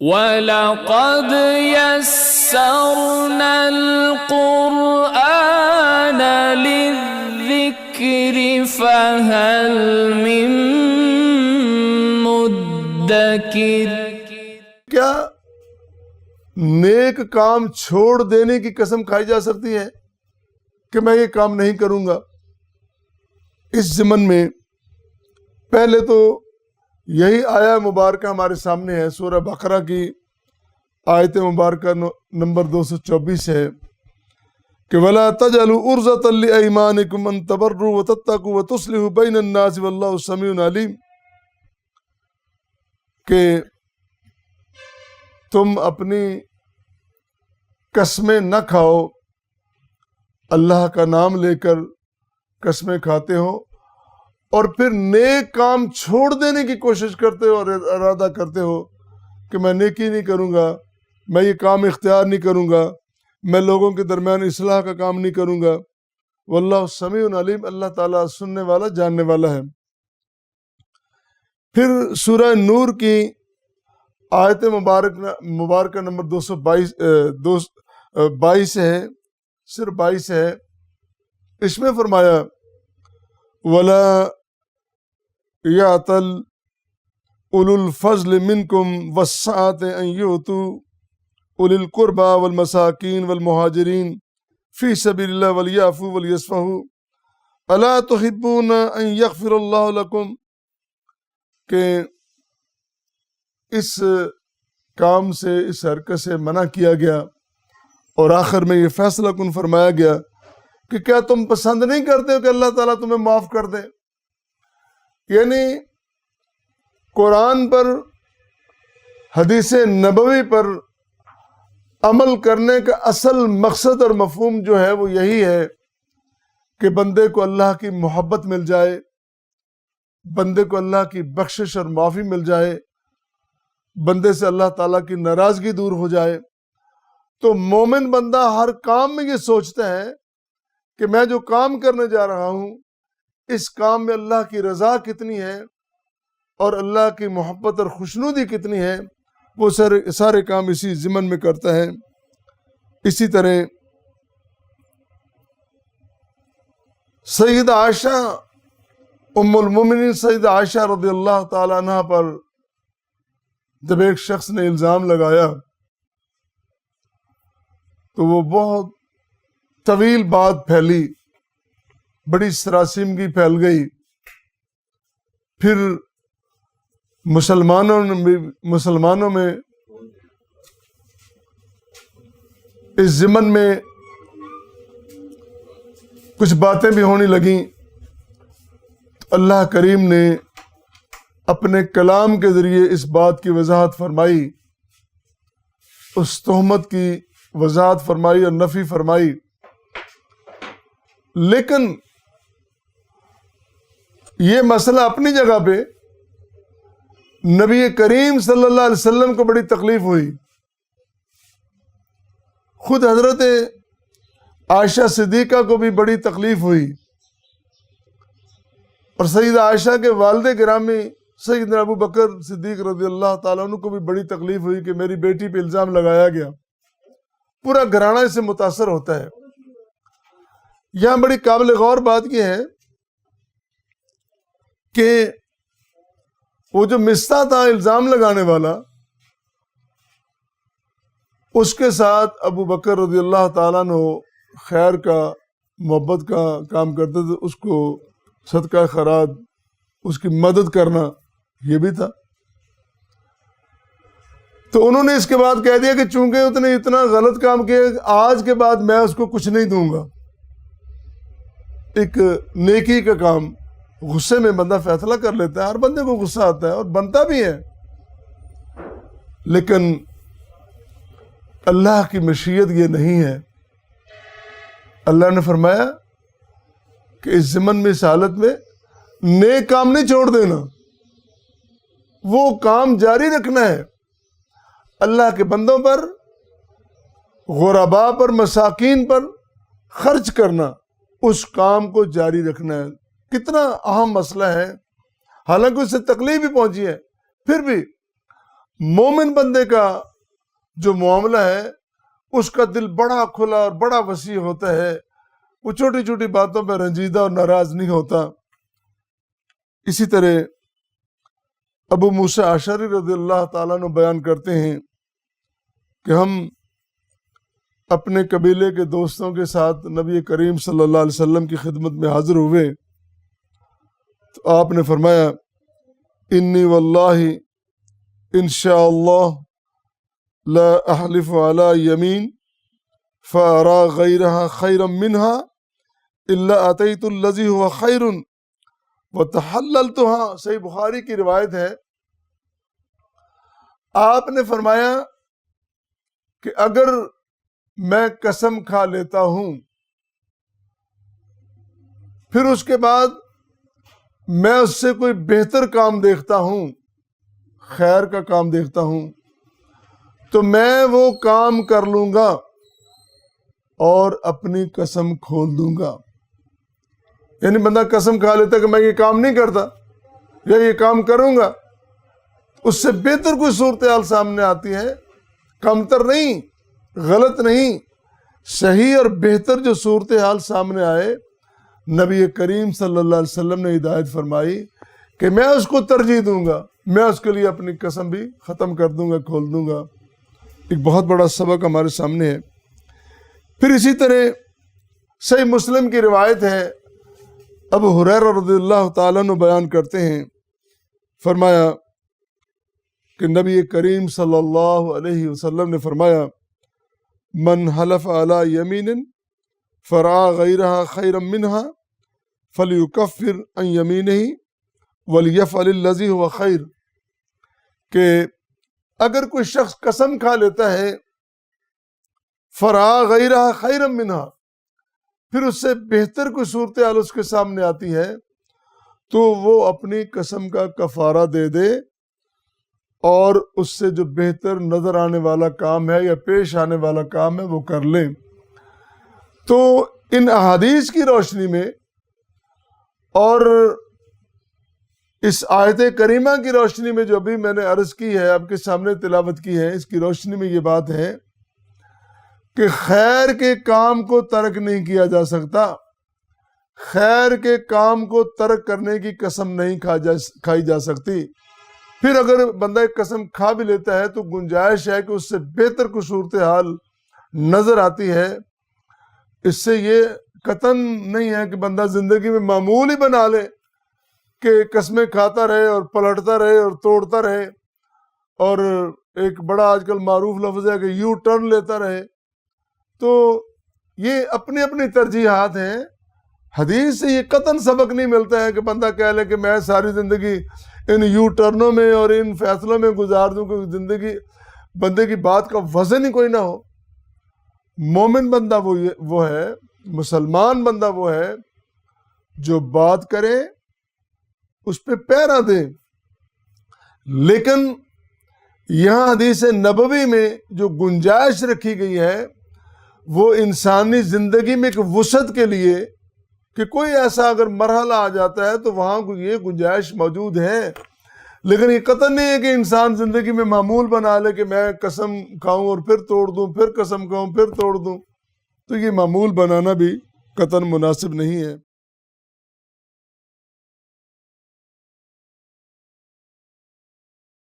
وَلَقَدْ يَسَّرْنَا الْقُرْآنَ لِلذِّكْرِ فَهَلْ مِن مُدَّكِرٍ۔ کیا نیک کام چھوڑ دینے کی قسم کھائی جا سکتی ہے کہ میں یہ کام نہیں کروں گا؟ اس ضمن میں پہلے تو یہی آیہ مبارکہ ہمارے سامنے ہے، سورہ بقرہ کی آیت مبارکہ نمبر 224 ہے کہ وَلَا تَجْعَلُوا عُرْضَةً لِأَيْمَانِكُمْ أَن تَبَرُّوا وَتَتَّقُوا وَتُصْلِحُوا بَيْنَ النَّاسِ وَاللَّهُ سَمِيعٌ عَلِيمٌ، کہ تم اپنی قسمیں نہ کھاؤ، اللہ کا نام لے کر قسمیں کھاتے ہو اور پھر نیک کام چھوڑ دینے کی کوشش کرتے ہو اور ارادہ کرتے ہو کہ میں نیکی نہیں کروں گا، میں یہ کام اختیار نہیں کروں گا، میں لوگوں کے درمیان اصلاح کا کام نہیں کروں گا۔ واللہ سمیع علیم، اللہ تعالیٰ سننے والا جاننے والا ہے۔ پھر سورہ نور کی آیت مبارکہ نمبر 222 ہے، صرف 22 ہے، اس میں فرمایا وَلَا يَعْتَلْ أُولُو الْفَضْلِ مِنْكُمْ وَالسَّعَةِ أَنْ يُؤْتُوا أُولِي الْقُرْبَى وَالْمَسَاكِينَ وَالْمُهَاجِرِينَ فِي سَبِيلِ اللَّهِ وَلْيَعْفُوا وَلْيَصْفَحُوا أَلَا تُحِبُّونَ أَنْ يَغْفِرَ اللَّهُ لَكُمْ، کہ اس کام سے، اس حرکت سے منع کیا گیا اور آخر میں یہ فیصلہ کن فرمایا گیا کہ کیا تم پسند نہیں کرتے ہو کہ اللہ تعالیٰ تمہیں معاف کر دے؟ یعنی قرآن پر، حدیث نبوی پر عمل کرنے کا اصل مقصد اور مفہوم جو ہے وہ یہی ہے کہ بندے کو اللہ کی محبت مل جائے، بندے کو اللہ کی بخشش اور معافی مل جائے، بندے سے اللہ تعالیٰ کی ناراضگی دور ہو جائے۔ تو مومن بندہ ہر کام میں یہ سوچتا ہے کہ میں جو کام کرنے جا رہا ہوں اس کام میں اللہ کی رضا کتنی ہے اور اللہ کی محبت اور خوشنودی کتنی ہے، وہ سارے کام اسی ضمن میں کرتا ہے۔ اسی طرح سیدہ عائشہ ام المومنین سیدہ عائشہ رضی اللہ تعالیٰ عنہ پر جب ایک شخص نے الزام لگایا تو وہ بہت طویل بات پھیلی، بڑی سراسیمگی پھیل گئی۔ پھر مسلمانوں میں اس ضمن میں کچھ باتیں بھی ہونے لگیں۔ اللہ کریم نے اپنے کلام کے ذریعے اس بات کی وضاحت فرمائی، اس تہمت کی وضاحت فرمائی اور نفی فرمائی۔ لیکن یہ مسئلہ اپنی جگہ پہ نبی کریم صلی اللہ علیہ وسلم کو بڑی تکلیف ہوئی، خود حضرت عائشہ صدیقہ کو بھی بڑی تکلیف ہوئی، اور سیدہ عائشہ کے والد گرامی سیدنا ابو بکر صدیق رضی اللہ تعالیٰ عنہ کو بھی بڑی تکلیف ہوئی کہ میری بیٹی پہ الزام لگایا گیا۔ پورا گھرانہ اس سے متاثر ہوتا ہے۔ یہاں بڑی قابل غور بات یہ ہے کہ وہ جو مستہ تھا الزام لگانے والا، اس کے ساتھ ابو بکر رضی اللہ تعالیٰ عنہ خیر کا، محبت کا کام کرتے تھے، اس کو صدقہ خیرات، اس کی مدد کرنا یہ بھی تھا۔ تو انہوں نے اس کے بعد کہہ دیا کہ چونکہ اس نے اتنا غلط کام کیا، آج کے بعد میں اس کو کچھ نہیں دوں گا۔ ایک نیکی کا کام غصے میں بندہ فیصلہ کر لیتا ہے، ہر بندے کو غصہ آتا ہے اور بنتا بھی ہے، لیکن اللہ کی مشیت یہ نہیں ہے۔ اللہ نے فرمایا کہ اس ضمن میں، اس حالت میں نیک کام نہیں چھوڑ دینا، وہ کام جاری رکھنا ہے۔ اللہ کے بندوں پر، غرباء پر، مساکین پر خرچ کرنا، اس کام کو جاری رکھنا ہے۔ کتنا اہم مسئلہ ہے، حالانکہ اس سے تکلیف بھی پہنچی ہے، پھر بھی مومن بندے کا جو معاملہ ہے اس کا دل بڑا کھلا اور بڑا وسیع ہوتا ہے، وہ چھوٹی چھوٹی باتوں پہ رنجیدہ اور ناراض نہیں ہوتا۔ اسی طرح ابو موسیٰ اشعری رضی اللہ تعالیٰ عنہ بیان کرتے ہیں کہ ہم اپنے قبیلے کے دوستوں کے ساتھ نبی کریم صلی اللہ علیہ وسلم کی خدمت میں حاضر ہوئے تو آپ نے فرمایا انی واللہ انشاءاللہ لا احلف علی یمین فارا غیرہا خیرا منہا الا اتیت الذی هو خیر وتحللتها۔ صحیح بخاری کی روایت ہے، آپ نے فرمایا کہ اگر میں قسم کھا لیتا ہوں پھر اس کے بعد میں اس سے کوئی بہتر کام دیکھتا ہوں، خیر کا کام دیکھتا ہوں، تو میں وہ کام کر لوں گا اور اپنی قسم کھول دوں گا۔ یعنی بندہ قسم کھا لیتا کہ میں یہ کام نہیں کرتا یا یہ کام کروں گا، اس سے بہتر کوئی صورتحال سامنے آتی ہے، کمتر نہیں، غلط نہیں، صحیح اور بہتر جو صورتحال سامنے آئے، نبی کریم صلی اللہ علیہ وسلم نے ہدایت فرمائی کہ میں اس کو ترجیح دوں گا، میں اس کے لیے اپنی قسم بھی ختم کر دوں گا، کھول دوں گا۔ ایک بہت بڑا سبق ہمارے سامنے ہے۔ پھر اسی طرح صحیح مسلم کی روایت ہے، ابو ہریرہ رضی اللہ تعالیٰ عنہ بیان کرتے ہیں، فرمایا کہ نبی کریم صلی اللہ علیہ وسلم نے فرمایا من حلف علی یمین فرعا غیرہا خیرا منہا فلیکفر عن یمینہ ولیفعل الذی هو خیر، کہ اگر کوئی شخص قسم کھا لیتا ہے فرعا غیرہا خیرا منہا، پھر اس سے بہتر کوئی صورتحال اس کے سامنے آتی ہے تو وہ اپنی قسم کا کفارہ دے دے اور اس سے جو بہتر نظر آنے والا کام ہے یا پیش آنے والا کام ہے وہ کر لے۔ تو ان احادیث کی روشنی میں اور اس آیت کریمہ کی روشنی میں جو ابھی میں نے عرض کی ہے، آپ کے سامنے تلاوت کی ہے، اس کی روشنی میں یہ بات ہے کہ خیر کے کام کو ترک نہیں کیا جا سکتا، خیر کے کام کو ترک کرنے کی قسم نہیں کھائی جا سکتی۔ پھر اگر بندہ ایک قسم کھا بھی لیتا ہے تو گنجائش ہے کہ اس سے بہتر کوئی صورتحال نظر آتی ہے۔ اس سے یہ قطعاً نہیں ہے کہ بندہ زندگی میں معمول ہی بنا لے کہ قسمیں کھاتا رہے اور پلٹتا رہے اور توڑتا رہے، اور ایک بڑا آج کل معروف لفظ ہے کہ یو ٹرن لیتا رہے۔ تو یہ اپنی اپنی ترجیحات ہیں، حدیث سے یہ قطعاً سبق نہیں ملتا ہے کہ بندہ کہہ لے کہ میں ساری زندگی ان یو ٹرنوں میں اور ان فیصلوں میں گزار دوں کہ زندگی بندے کی بات کا وزن ہی کوئی نہ ہو۔ مومن بندہ وہ ہے، مسلمان بندہ وہ ہے جو بات کرے اس پہ پیرا دے۔ لیکن یہاں حدیث نبوی میں جو گنجائش رکھی گئی ہے وہ انسانی زندگی میں ایک وسعت کے لیے کہ کوئی ایسا اگر مرحلہ آ جاتا ہے تو وہاں یہ گنجائش موجود ہے، لیکن یہ قطع نہیں ہے کہ انسان زندگی میں معمول بنا لے کہ میں قسم کھاؤں اور پھر توڑ دوں، پھر قسم کھاؤں پھر توڑ دوں، تو یہ معمول بنانا بھی قطعاً مناسب نہیں ہے۔